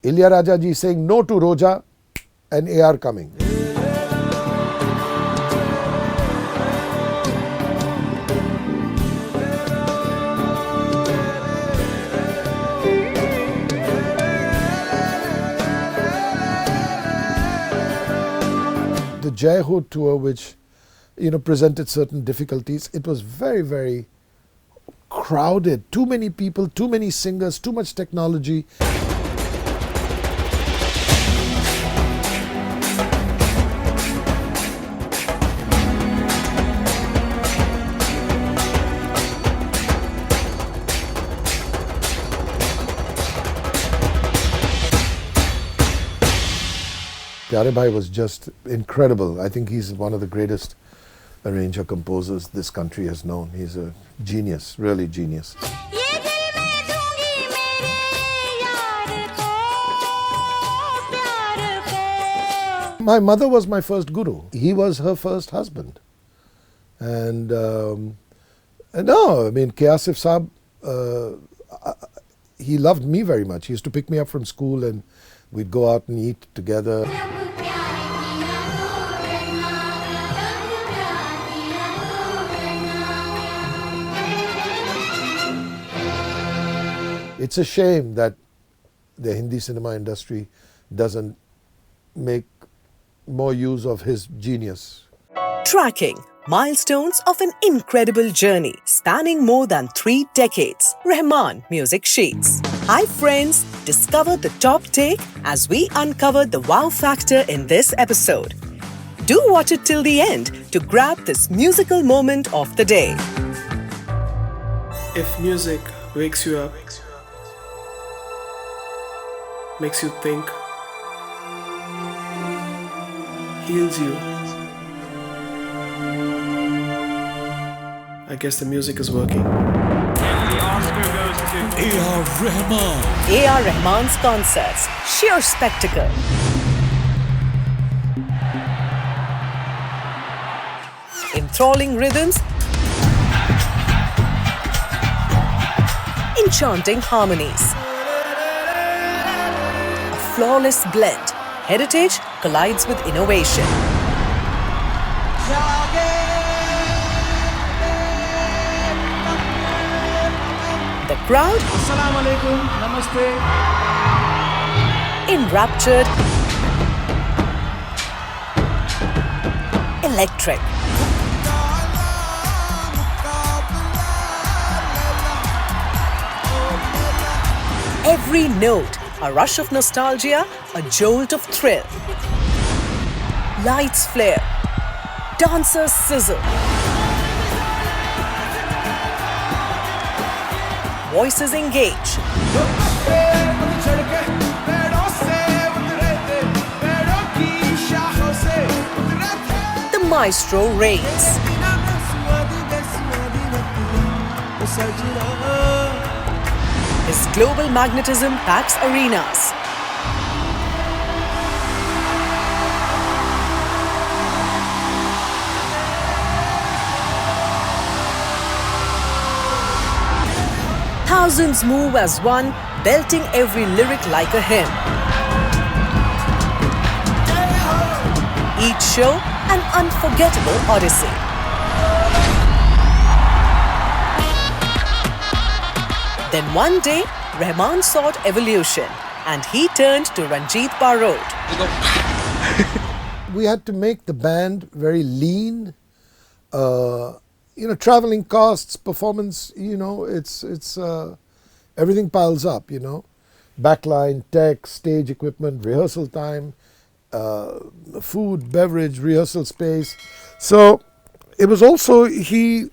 Ilaiyaraaja ji saying no to Roja and A R coming. The Jai Ho tour, which presented certain difficulties, it was very, very crowded. Too many people, too many singers, too much technology. Pyare Bhai was just incredible. I think he's one of the greatest arranger composers this country has known. He's a genius, really genius. My mother was my first guru. He was her first husband. And no, I mean, K Asif Saab, he loved me very much. He used to pick me up from school and we'd go out and eat together. It's a shame that the Hindi cinema industry doesn't make more use of his genius. Tracking milestones of an incredible journey spanning more than 3 decades. Rahman Music Sheets. Hi friends, discover the top take as we uncover the wow factor in this episode. Do watch it till the end to grab this musical moment of the day. If music wakes you up, makes you think, heals you, I guess the music is working. And the Oscar goes to A R Rahman. A R Rahman's concerts, sheer spectacle. Enthralling rhythms, enchanting harmonies. A flawless blend. Heritage collides with innovation. The crowd enraptured, electric. Every note, a rush of nostalgia, a jolt of thrill. Lights flare, dancers sizzle. Voices engage. The maestro reigns. His global magnetism packs arenas. Thousands move as one, belting every lyric like a hymn. Each show, an unforgettable odyssey. Then one day, Rahman sought evolution and he turned to Ranjit Barot. We had to make the band very lean. Traveling costs, performance, it's everything piles up, Backline, tech, stage equipment, rehearsal time, food, beverage, rehearsal space. So it was also, he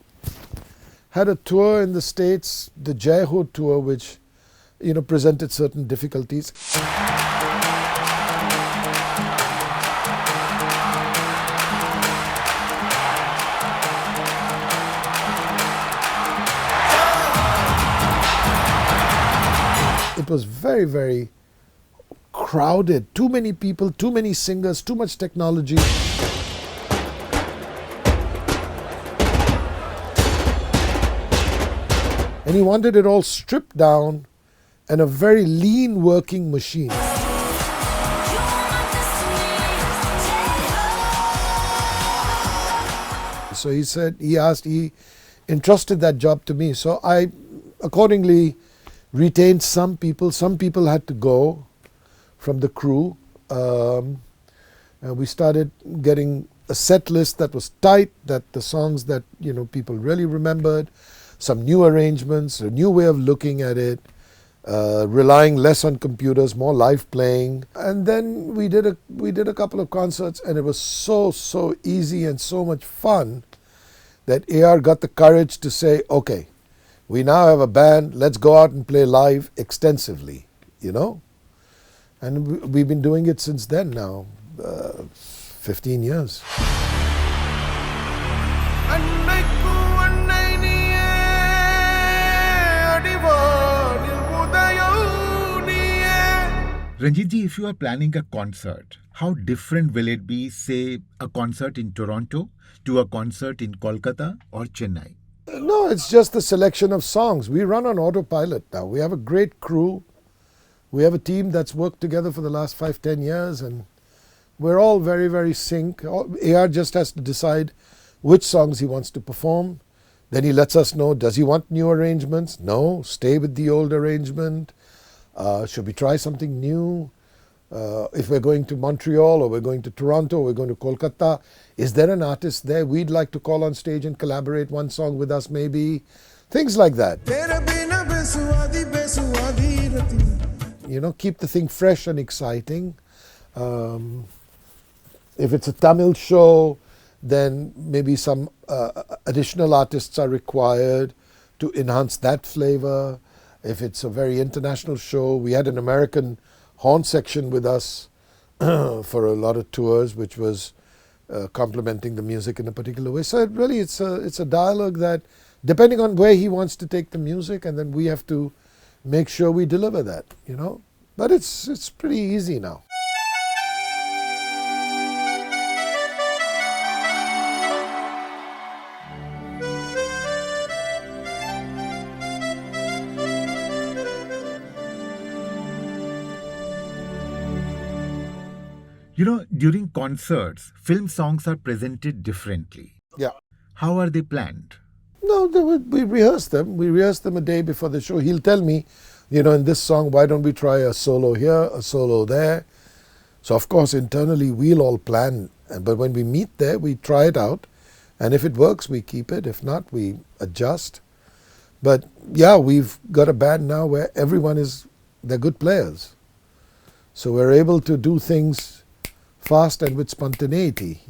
had a tour in the States, the Jai Ho tour, which, presented certain difficulties. It was very, very crowded. Too many people, too many singers, too much technology. And he wanted it all stripped down and a very lean working machine. So he entrusted that job to me. So I accordingly retained some people. Some people had to go from the crew. We started getting a set list that was tight, that the songs that people really remembered, some new arrangements, a new way of looking at it, relying less on computers, more live playing. And then we did a couple of concerts, and it was so easy and so much fun that AR got the courage to say, okay, we now have a band, let's go out and play live extensively, And we've been doing it since then now, 15 years. Ranjit ji, if you are planning a concert, how different will it be, say, a concert in Toronto to a concert in Kolkata or Chennai? No, it's just the selection of songs. We run on autopilot now. We have a great crew. We have a team that's worked together for the last 5-10 years, and we're all very, very sync. AR just has to decide which songs he wants to perform. Then he lets us know, does he want new arrangements? No, stay with the old arrangement. Should we try something new? If we're going to Montreal or we're going to Toronto or we're going to Kolkata, is there an artist there we'd like to call on stage and collaborate one song with us maybe? Things like that. Keep the thing fresh and exciting. If it's a Tamil show, then maybe some additional artists are required to enhance that flavor. If it's a very international show, we had an American horn section with us for a lot of tours, which was complementing the music in a particular way. So it's a dialogue that, depending on where he wants to take the music, and then we have to make sure we deliver that, But it's pretty easy now. During concerts, film songs are presented differently. Yeah. How are they planned? No, we rehearse them. We rehearse them a day before the show. He'll tell me, in this song, why don't we try a solo here, a solo there? So, of course, internally, we'll all plan. But when we meet there, we try it out. And if it works, we keep it. If not, we adjust. But, yeah, we've got a band now where they're good players. So we're able to do things fast and with spontaneity,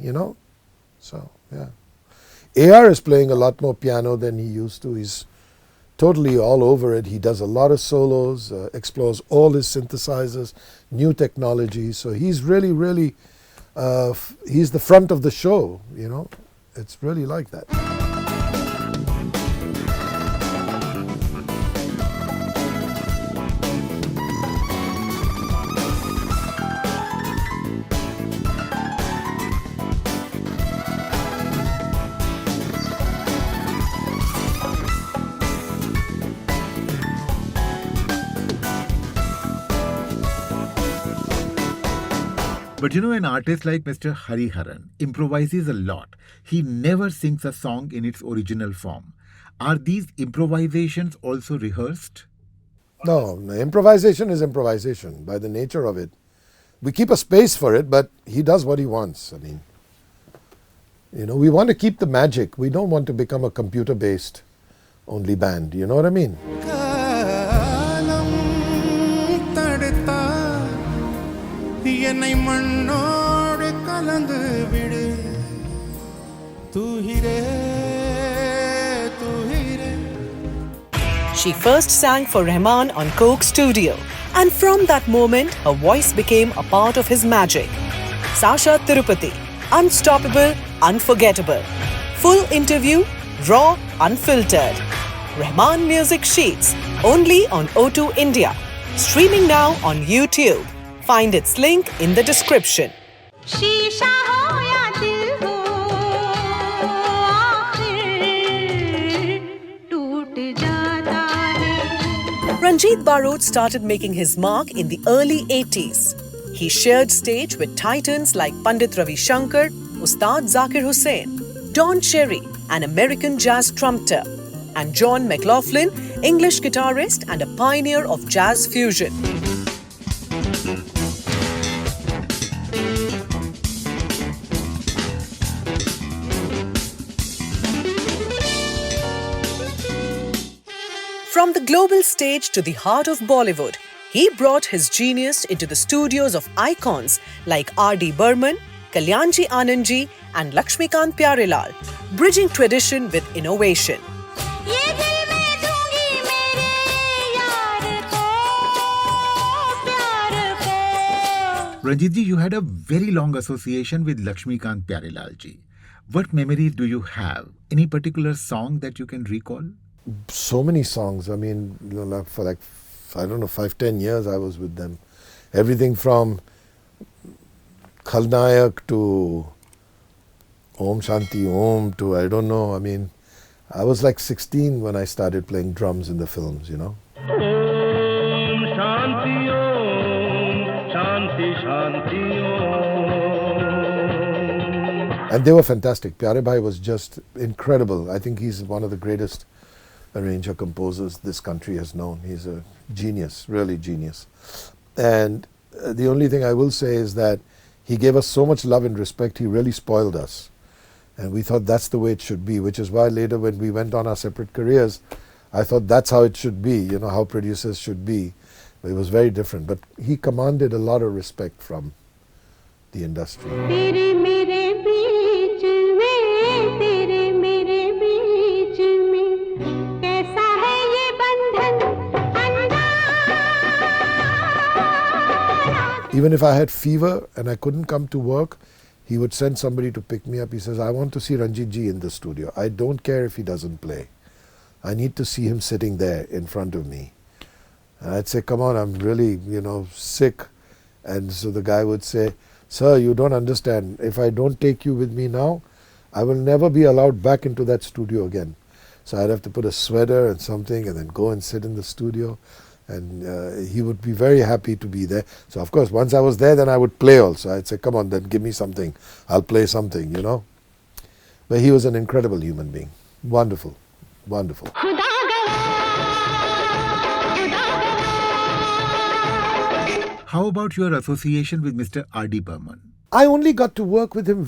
So, yeah. AR is playing a lot more piano than he used to. He's totally all over it. He does a lot of solos, explores all his synthesizers, new technology. So he's really, really, he's the front of the show, It's really like that. But an artist like Mr. Hariharan improvises a lot. He never sings a song in its original form. Are these improvisations also rehearsed? No, improvisation is improvisation by the nature of it. We keep a space for it, but he does what he wants. We want to keep the magic. We don't want to become a computer-based only band. You know what I mean? She first sang for Rahman on Coke Studio, and from that moment, her voice became a part of his magic. Shashaa Tirupati, unstoppable, unforgettable. Full interview, raw, unfiltered. Rahman Music Sheets, only on O2 India. Streaming now on YouTube. Find its link in the description. Ranjit Barot started making his mark in the early 80s. He shared stage with titans like Pandit Ravi Shankar, Ustad Zakir Hussain, Don Cherry, an American jazz trumpeter, and John McLaughlin, English guitarist and a pioneer of jazz fusion. From the global stage to the heart of Bollywood, he brought his genius into the studios of icons like R.D. Burman, Kalyanji Anandji and Laxmikant Pyarelal, bridging tradition with innovation. Ranjitji, you had a very long association with Laxmikant Pyarelal ji. What memories do you have? Any particular song that you can recall? So many songs. I mean, for like, I don't know, 5-10 years I was with them. Everything from Khalnayak to Om Shanti Om to, I don't know, I mean, I was like 16 when I started playing drums in the films, you know. Om Shanti Om, Shanti Shanti Om. And they were fantastic. Pyare Bhai was just incredible. I think he's one of the greatest arranger composers this country has known. He's a genius, really genius. And the only thing I will say is that he gave us so much love and respect, he really spoiled us. And we thought that's the way it should be, which is why later when we went on our separate careers, I thought that's how it should be, you know, how producers should be. But it was very different. But he commanded a lot of respect from the industry. Even if I had fever and I couldn't come to work, he would send somebody to pick me up. He says, I want to see Ranjit ji in the studio. I don't care if he doesn't play. I need to see him sitting there in front of me. And I'd say, come on, I'm really, you know, sick. And so the guy would say, sir, you don't understand. If I don't take you with me now, I will never be allowed back into that studio again. So I'd have to put a sweater and something and then go and sit in the studio. And he would be very happy to be there. So of course, once I was there, then I would play also. I'd say, come on, then give me something. I'll play something, you know. But he was an incredible human being. Wonderful, wonderful. How about your association with Mr. R.D. Burman? I only got to work with him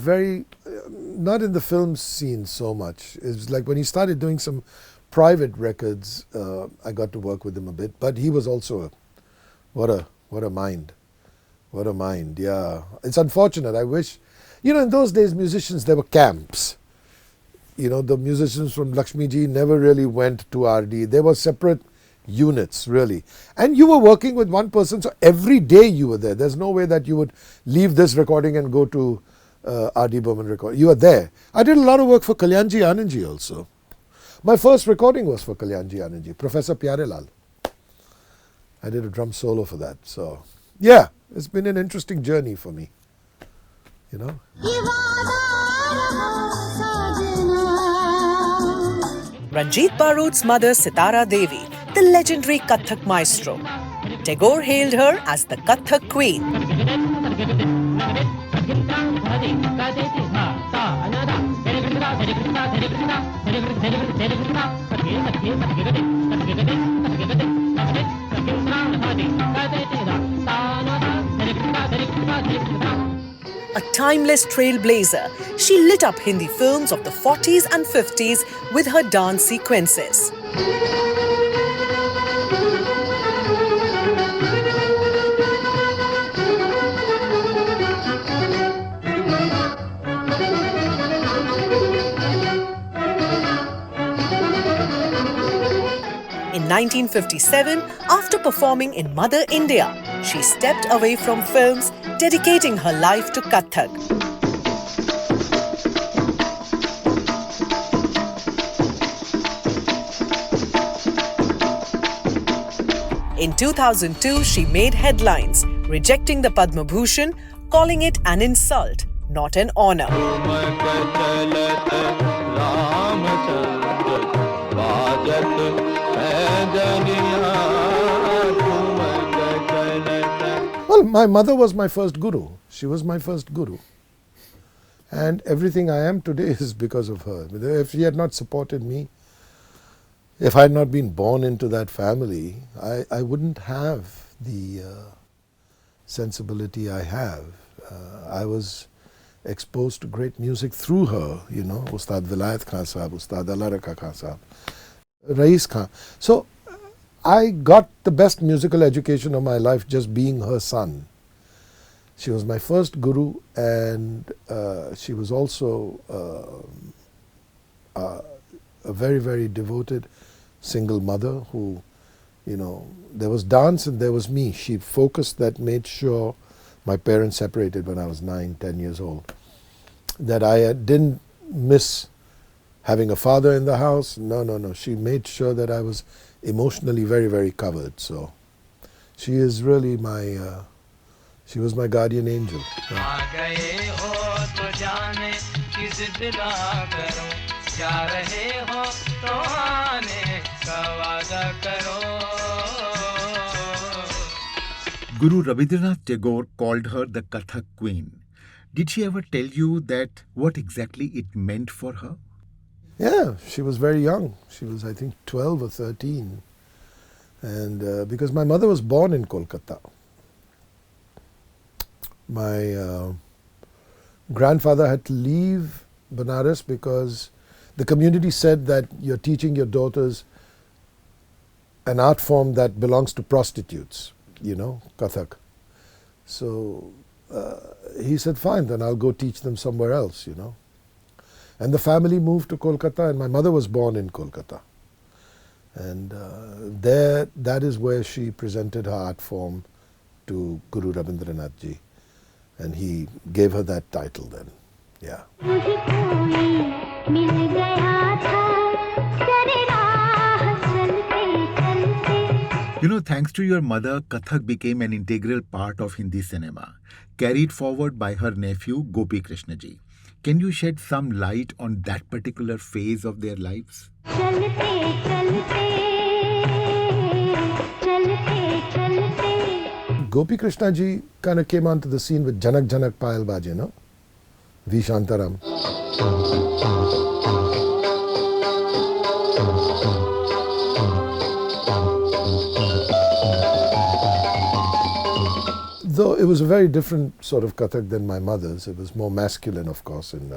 not in the film scene so much. It was like when he started doing some private records, I got to work with him a bit. But he was also what a mind. What a mind, yeah. It's unfortunate. I wish, you know, in those days, musicians, there were camps. You know, the musicians from Lakshmiji never really went to RD. They were separate units, really. And you were working with one person, so every day you were there. There's no way that you would leave this recording and go to R.D. Burman record. You were there. I did a lot of work for Kalyanji Anandji also. My first recording was for Kalyanji Anandji, Professor Pyarelal. I did a drum solo for that. So, yeah, it's been an interesting journey for me, you know. Ranjit Barot's mother Sitara Devi, the legendary Kathak maestro. Tagore hailed her as the Kathak queen. A timeless trailblazer, she lit up Hindi films of the 40s and 50s with her dance sequences. In 1957, after performing in Mother India, she stepped away from films, dedicating her life to Kathak. In 2002, she made headlines, rejecting the Padma Bhushan, calling it an insult, not an honor. Well, my mother was my first guru. She was my first guru. And everything I am today is because of her. If she had not supported me, if I had not been born into that family, I wouldn't have the sensibility I have. I was exposed to great music through her, you know, Ustad Vilayat Khan Sahab, Ustad Allahraka Khan Sahab, Rais Khan. So I got the best musical education of my life just being her son. She was my first guru, and she was also a very, very devoted single mother who, you know, there was dance and there was me. She focused that, made sure my parents separated when I was 9, 10 years old, that I didn't miss having a father in the house. No. She made sure that I was emotionally very, very covered. So she is really my, she was my guardian angel. Guru Rabindranath Tagore called her the Kathak Queen. Did she ever tell you that what exactly it meant for her? Yeah, she was very young. She was, I think, 12 or 13. And because my mother was born in Kolkata. My grandfather had to leave Banaras because the community said that you're teaching your daughters an art form that belongs to prostitutes, you know, Kathak. So he said, fine, then I'll go teach them somewhere else, you know. And the family moved to Kolkata, and my mother was born in Kolkata. And there, that is where she presented her art form to Guru Rabindranath ji. And he gave her that title then, yeah. You know, thanks to your mother, Kathak became an integral part of Hindi cinema, carried forward by her nephew Gopi Krishna ji. Can you shed some light on that particular phase of their lives? Gopi Krishna ji kind of came onto the scene with Janak Janak Payal Baje, no? V. Shantaram. Though it was a very different sort of Kathak than my mother's. It was more masculine, of course. And,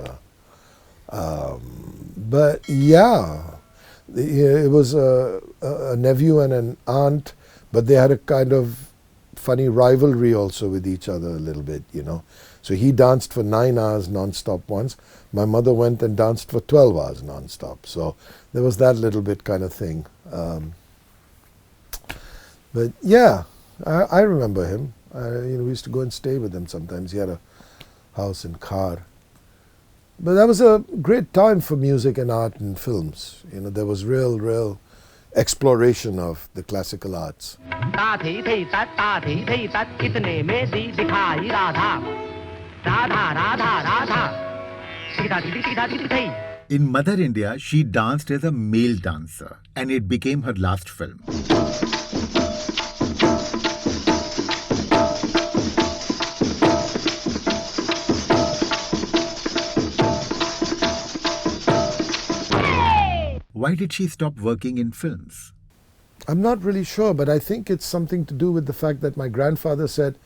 but yeah, it was a nephew and an aunt, but they had a kind of funny rivalry also with each other a little bit, you know. So he danced for 9 hours non-stop once. My mother went and danced for 12 hours non-stop. So there was that little bit kind of thing. But yeah, I remember him. You know, we used to go and stay with him sometimes. He had a house in Khar. But that was a great time for music and art and films. You know, there was real exploration of the classical arts. In Mother India, she danced as a male dancer, and it became her last film. Why did she stop working in films? I'm not really sure, but I think it's something to do with the fact that my grandfather said,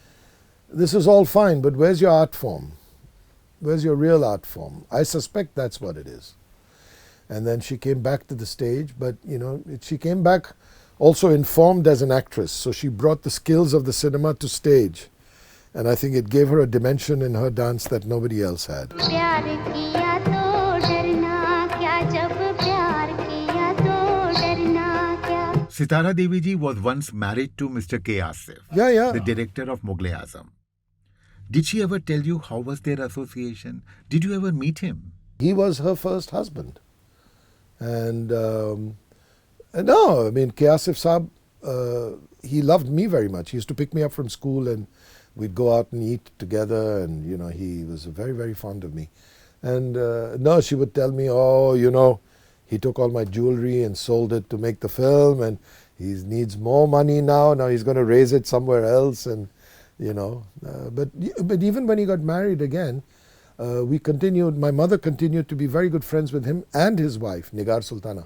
this is all fine, but where's your art form? Where's your real art form? I suspect that's what it is. And then she came back to the stage, but you know, she came back also informed as an actress. So she brought the skills of the cinema to stage. And I think it gave her a dimension in her dance that nobody else had. Sitara Devi ji was once married to Mr. K Asif, Yeah. the director of Mughal-E-Azam. Did she ever tell you how was their association? Did you ever meet him? He was her first husband. And no, I mean, K Asif Saab, he loved me very much. He used to pick me up from school and we'd go out and eat together, and you know, he was very, very fond of me. And no, she would tell me, oh, you know, he took all my jewelry and sold it to make the film, and he needs more money now. Now he's going to raise it somewhere else, and you know. But even when he got married again, we continued, my mother continued to be very good friends with him and his wife, Nigar Sultana.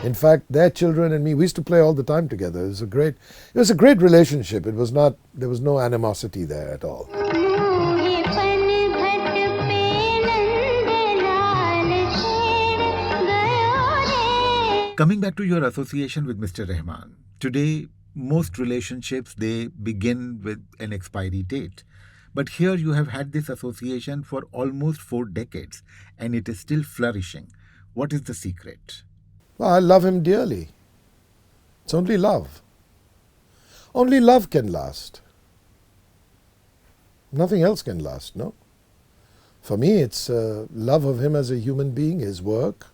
In fact, their children and me, we used to play all the time together. It was a great relationship. There was no animosity there at all. Coming back to your association with Mr. Rahman, today most relationships, they begin with an expiry date. But here you have had this association for almost 4 decades and it is still flourishing. What is the secret? Well, I love him dearly. It's only love. Only love can last. Nothing else can last, no? For me, it's love of him as a human being, his work.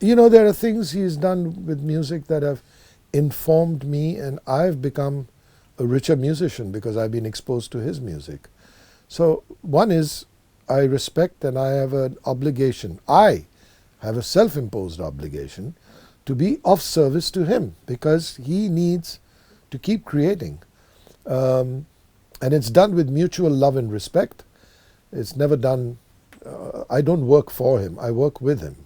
There are things he's done with music that have informed me, and I've become a richer musician because I've been exposed to his music. So one is, I respect and I have an obligation. I have a self-imposed obligation to be of service to him because he needs to keep creating. And it's done with mutual love and respect. It's never done, I don't work for him, I work with him.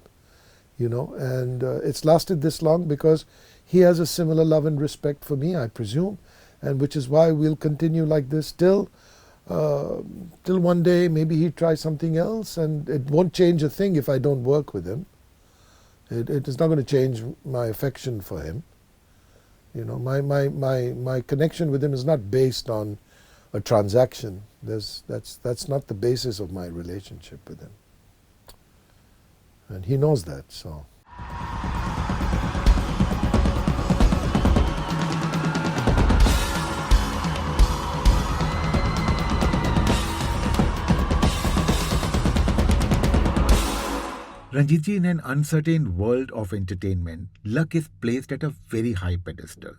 And it's lasted this long because he has a similar love and respect for me, I presume, and which is why we'll continue like this till one day maybe he tries something else, and it won't change a thing if I don't work with him. It is not going to change my affection for him. My connection with him is not based on a transaction. That's not the basis of my relationship with him. And he knows that, so. Ranjitji, in an uncertain world of entertainment, luck is placed at a very high pedestal.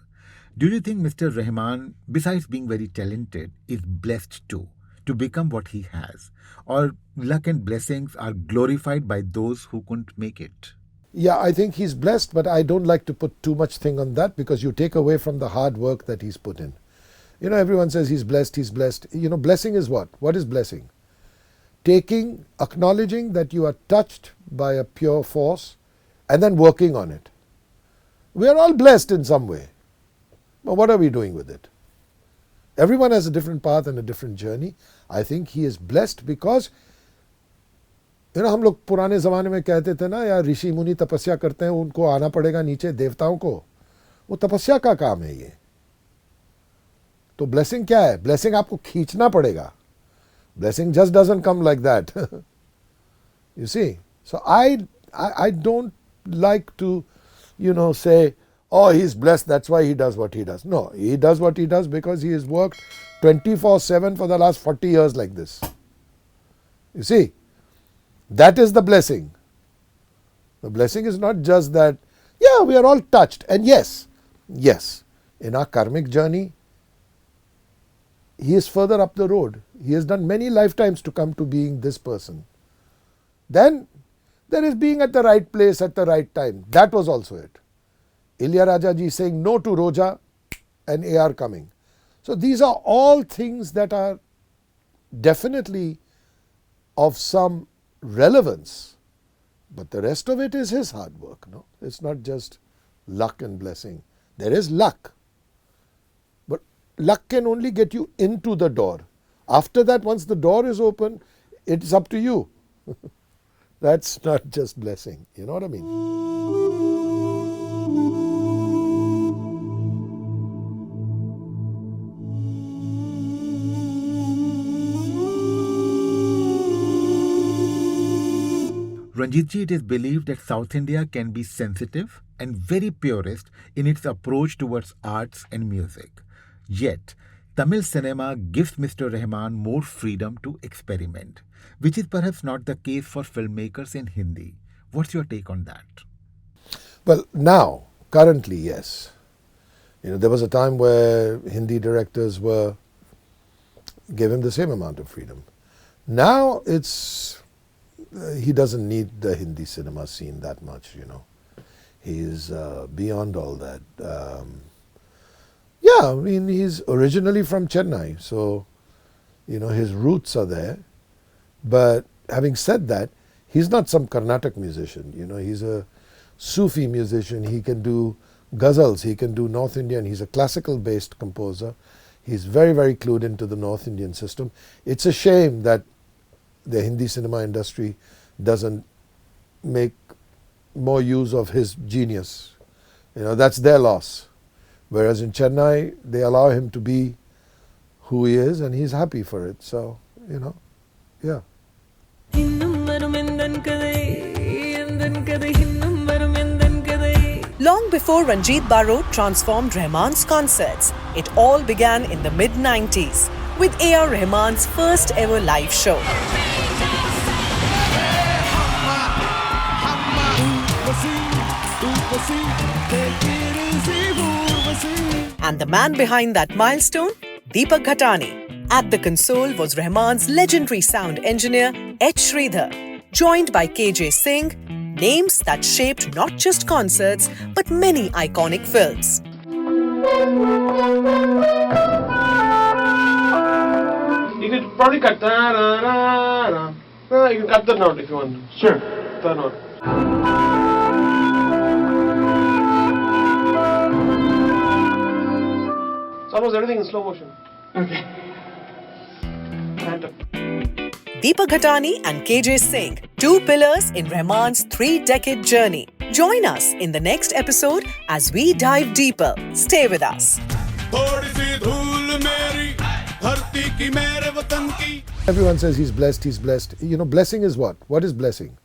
Do you think Mr. Rahman, besides being very talented, is blessed too, to become what he has? Or luck and blessings are glorified by those who couldn't make it? Yeah, I think he's blessed, but I don't like to put too much thing on that because you take away from the hard work that he's put in. Everyone says he's blessed, he's blessed. Blessing is what? What is blessing? Acknowledging that you are touched by a pure force and then working on it. We are all blessed in some way. But what are we doing with it? Everyone has a different path and a different journey. I think he is blessed because हम लोग पुराने ज़माने में कहते थे ना, यार ऋषि मुनि तपस्या करते हैं, उनको आना पड़ेगा नीचे देवताओं को. वो तपस्या का काम है ये. तो ब्लेसिंग क्या है? ब्लेसिंग आपको खींचना पड़ेगा. Blessing just doesn't come like that. You see? So I don't like to, say, oh, he's blessed, that's why he does what he does. No, he does what he does because he has worked 24/7 for the last 40 years like this. You see? That is the blessing. The blessing is not just that, yeah, we are all touched. And yes, in our karmic journey, he is further up the road. He has done many lifetimes to come to being this person. Then there is being at the right place at the right time. That was also it. Ilaiyaraaja ji saying no to Roja and AR coming. So these are all things that are definitely of some relevance. But the rest of it is his hard work. No, it's not just luck and blessing. There is luck. But luck can only get you into the door. After that, once the door is open, it's up to you. That's not just blessing. You know what I mean? Ranjitji, it is believed that South India can be sensitive and very purist in its approach towards arts and music. Yet, Tamil cinema gives Mr. Rahman more freedom to experiment, which is perhaps not the case for filmmakers in Hindi. What's your take on that? Well, now, currently, yes. There was a time where Hindi directors gave him the same amount of freedom. Now he doesn't need the Hindi cinema scene that much, He's beyond all that. Yeah, I mean, he's originally from Chennai, so, his roots are there. But having said that, he's not some Carnatic musician. He's a Sufi musician. He can do ghazals, he can do North Indian. He's a classical-based composer. He's very, very clued into the North Indian system. It's a shame that the Hindi cinema industry doesn't make more use of his genius. That's their loss. Whereas in Chennai, they allow him to be who he is, and he's happy for it. So, yeah. Long before Ranjit Barot transformed Rahman's concerts, it all began in the mid-90s with A R Rahman's first ever live show. And the man behind that milestone, Deepak Ghatani. At the console was Rahman's legendary sound engineer, H. Sridhar, joined by KJ Singh, names that shaped not just concerts but many iconic films. You could probably cut that. You can cut that note if you want. Sure. That note. It's almost everything in slow motion. Okay. Random. Deepak Ghatani and KJ Singh, two pillars in Rahman's 3-decade journey. Join us in the next episode as we dive deeper. Stay with us. Everyone says he's blessed, he's blessed. Blessing is what? What is blessing?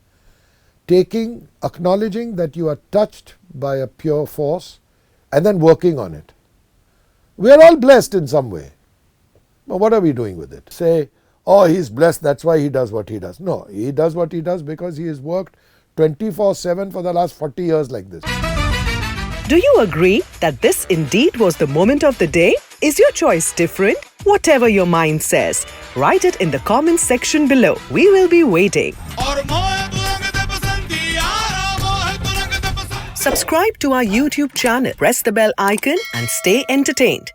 Acknowledging that you are touched by a pure force and then working on it. We are all blessed in some way. But what are we doing with it? Say, oh, he's blessed, that's why he does what he does. No, he does what he does because he has worked 24/7 for the last 40 years like this. Do you agree that this indeed was the moment of the day? Is your choice different? Whatever your mind says, write it in the comments section below. We will be waiting. Subscribe to our YouTube channel, press the bell icon and stay entertained.